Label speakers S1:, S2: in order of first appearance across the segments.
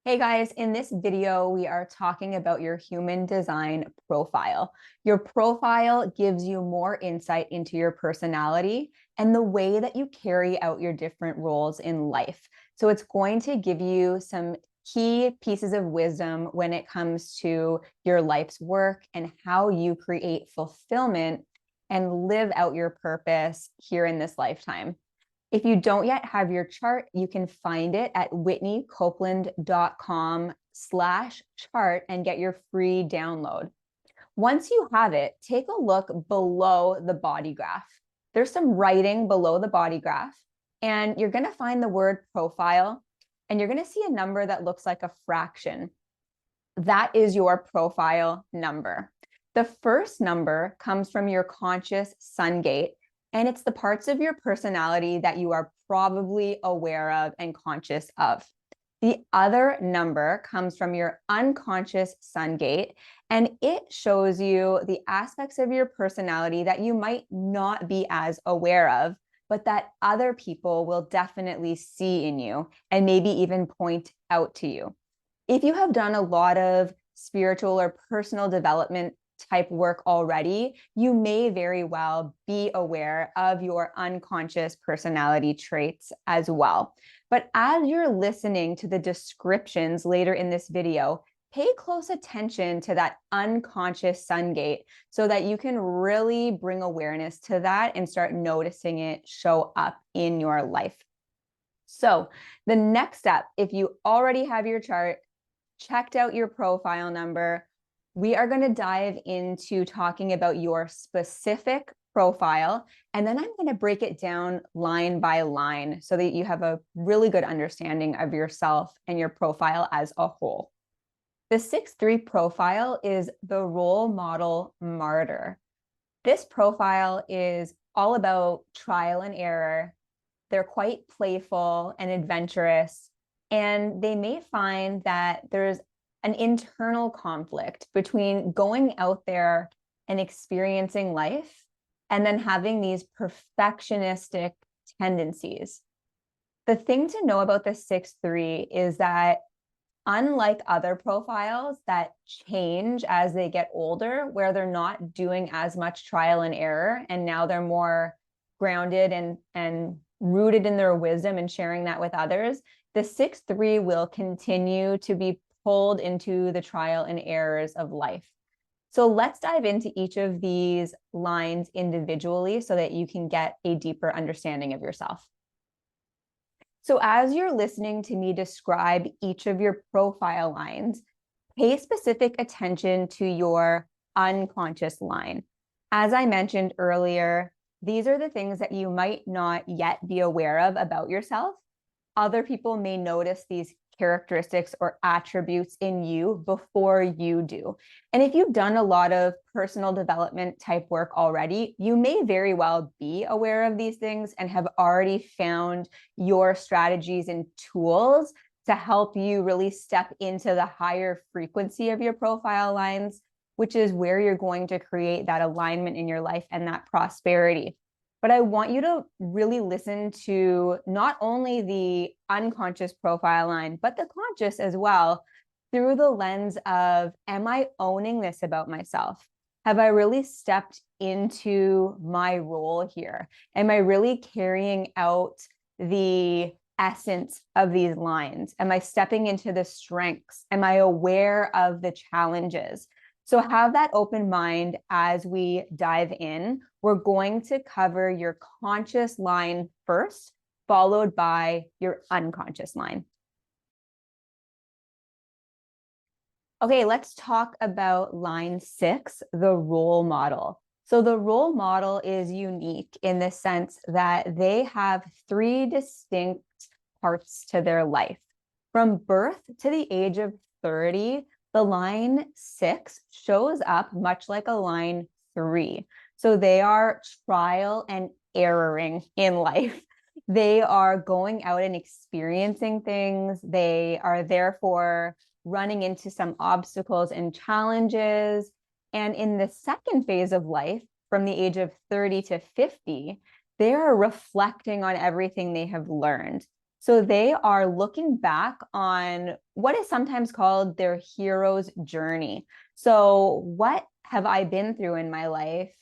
S1: Hey guys, in this video, we are talking about your human design profile. Your profile gives you more insight into your personality and the way that you carry out your different roles in life. So it's going to give you some key pieces of wisdom when it comes to your life's work and how you create fulfillment and live out your purpose here in this lifetime. If you don't yet have your chart, you can find it at whitneycopeland.com/chart and get your free download. Once you have it, take a look below the body graph. There's some writing below the body graph, and you're going to find the word profile, and you're going to see a number that looks like a fraction. That is your profile number. The first number comes from your conscious sun gate, and it's the parts of your personality that you are probably aware of and conscious of. The other number comes from your unconscious sun gate, and it shows you the aspects of your personality that you might not be as aware of, but that other people will definitely see in you and maybe even point out to you. If you have done a lot of spiritual or personal development type work already, you may very well be aware of your unconscious personality traits as well. But as you're listening to the descriptions later in this video, pay close attention to that unconscious sun gate so that you can really bring awareness to that and start noticing it show up in your life. So the next step, if you already have your chart, checked out your profile number, we are going to dive into talking about your specific profile, and then I'm going to break it down line by line so that you have a really good understanding of yourself and your profile as a whole. The 6-3 profile is the role model martyr. This profile is all about trial and error. They're quite playful and adventurous, and they may find that there's an internal conflict between going out there and experiencing life and then having these perfectionistic tendencies. The thing to know about the 6-3 is that unlike other profiles that change as they get older, where they're not doing as much trial and error, and now they're more grounded and rooted in their wisdom and sharing that with others, the 6-3 will continue to be pulled into the trial and errors of life. So let's dive into each of these lines individually so that you can get a deeper understanding of yourself. So as you're listening to me describe each of your profile lines, pay specific attention to your unconscious line. As I mentioned earlier, these are the things that you might not yet be aware of about yourself. Other people may notice these characteristics or attributes in you before you do. And if you've done a lot of personal development type work already, you may very well be aware of these things and have already found your strategies and tools to help you really step into the higher frequency of your profile lines, which is where you're going to create that alignment in your life and that prosperity. But I want you to really listen to not only the unconscious profile line, but the conscious as well, through the lens of, am I owning this about myself? Have I really stepped into my role here? Am I really carrying out the essence of these lines? Am I stepping into the strengths? Am I aware of the challenges? So have that open mind as we dive in. We're going to cover your conscious line first, followed by your unconscious line. Okay, let's talk about line 6, the role model. So the role model is unique in the sense that they have 3 distinct parts to their life. From birth to the age of 30, the line 6 shows up much like a line 3. So they are trial and erroring in life. They are going out and experiencing things. They are therefore running into some obstacles and challenges. And in the second phase of life, from the age of 30 to 50, they are reflecting on everything they have learned. So they are looking back on what is sometimes called their hero's journey. So what have I been through in my life?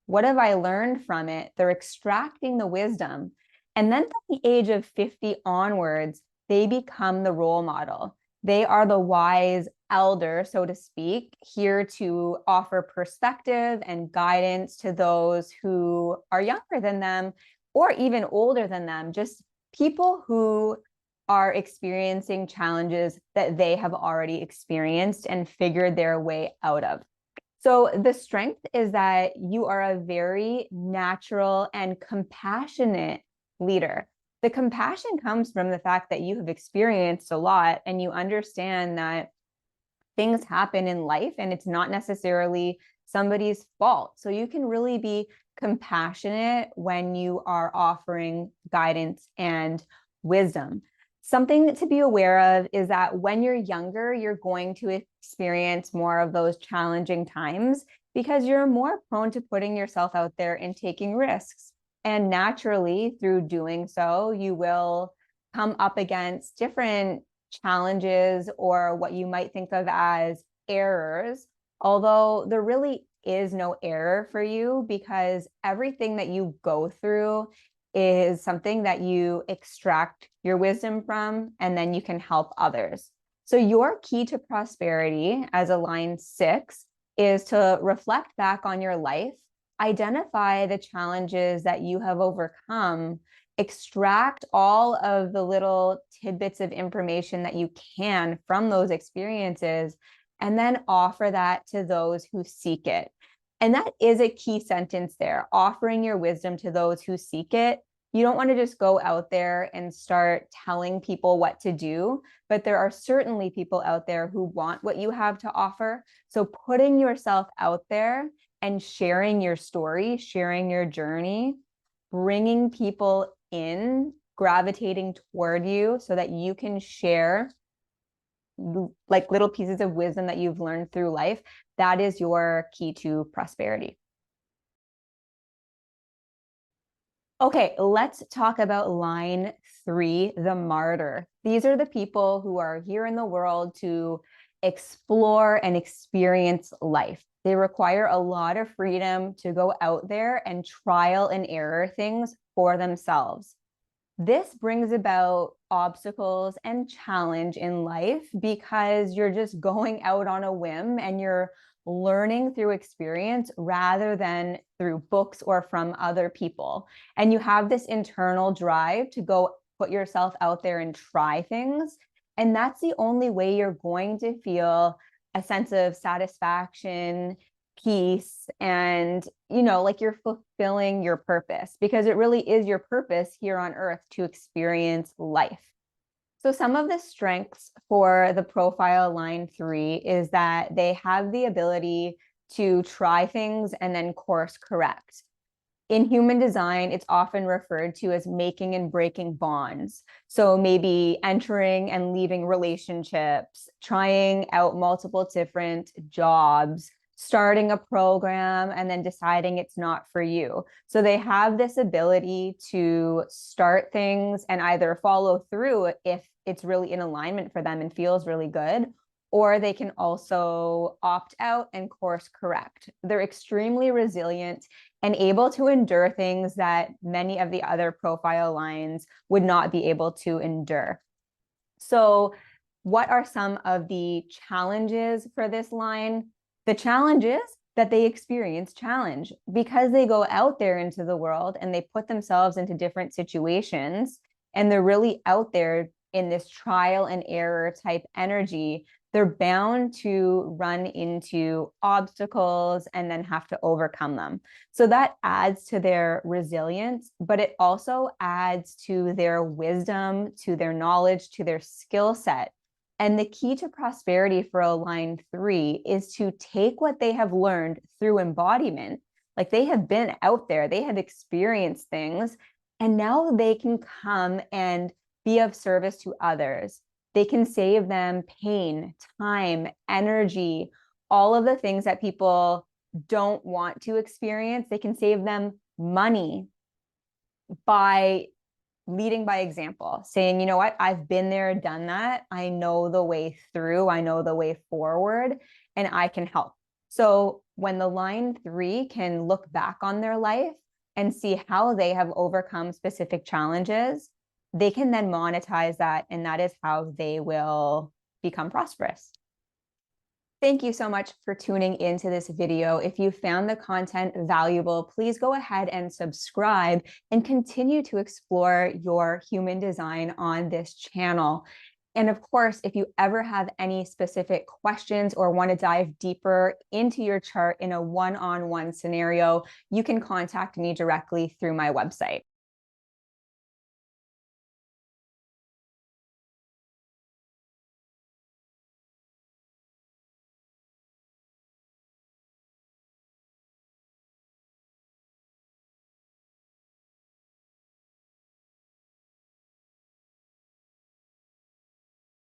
S1: What have I learned from it? They're extracting the wisdom. And then from the age of 50 onwards, they become the role model. They are the wise elder, so to speak, here to offer perspective and guidance to those who are younger than them or even older than them, just people who are experiencing challenges that they have already experienced and figured their way out of. So the strength is that you are a very natural and compassionate leader. The compassion comes from the fact that you have experienced a lot and you understand that things happen in life and it's not necessarily somebody's fault. So you can really be compassionate when you are offering guidance and wisdom. Something to be aware of is that when you're younger, you're going to experience more of those challenging times because you're more prone to putting yourself out there and taking risks. And naturally, through doing so, you will come up against different challenges or what you might think of as errors, although there really is no error for you because everything that you go through is something that you extract your wisdom from, and then you can help others. So your key to prosperity as a line 6 is to reflect back on your life, identify the challenges that you have overcome, extract all of the little tidbits of information that you can from those experiences, and then offer that to those who seek it. And that is a key sentence there, offering your wisdom to those who seek it. You don't want to just go out there and start telling people what to do, but there are certainly people out there who want what you have to offer. So putting yourself out there and sharing your story, sharing your journey, bringing people in, gravitating toward you so that you can share like little pieces of wisdom that you've learned through life. That is your key to prosperity. Okay, let's talk about line 3, the martyr. These are the people who are here in the world to explore and experience life. They require a lot of freedom to go out there and trial and error things for themselves. This brings about obstacles and challenge in life because you're just going out on a whim and you're learning through experience rather than through books or from other people. And you have this internal drive to go put yourself out there and try things. And that's the only way you're going to feel a sense of satisfaction, peace, and like you're fulfilling your purpose, because it really is your purpose here on earth to experience life. So some of the strengths for the profile line 3 is that they have the ability to try things and then course correct. In human design, it's often referred to as making and breaking bonds. So maybe entering and leaving relationships, trying out multiple different jobs, starting a program, and then deciding it's not for you. So they have this ability to start things and either follow through if it's really in alignment for them and feels really good, or they can also opt out and course correct. They're extremely resilient and able to endure things that many of the other profile lines would not be able to endure. So what are some of the challenges for this line? The challenge is that they experience challenge because they go out there into the world and they put themselves into different situations and they're really out there in this trial and error type energy. They're bound to run into obstacles and then have to overcome them. So that adds to their resilience, but it also adds to their wisdom, to their knowledge, to their skill set. And the key to prosperity for a line 3 is to take what they have learned through embodiment. Like they have been out there, they have experienced things, and now they can come and be of service to others. They can save them pain, time, energy, all of the things that people don't want to experience. They can save them money by leading by example, saying, you know what, I've been there, done that. I know the way through, I know the way forward, and I can help. So when the line 3 can look back on their life and see how they have overcome specific challenges, they can then monetize that, and that is how they will become prosperous. Thank you so much for tuning into this video. If you found the content valuable, please go ahead and subscribe and continue to explore your human design on this channel. And of course, if you ever have any specific questions or want to dive deeper into your chart in a one-on-one scenario, you can contact me directly through my website.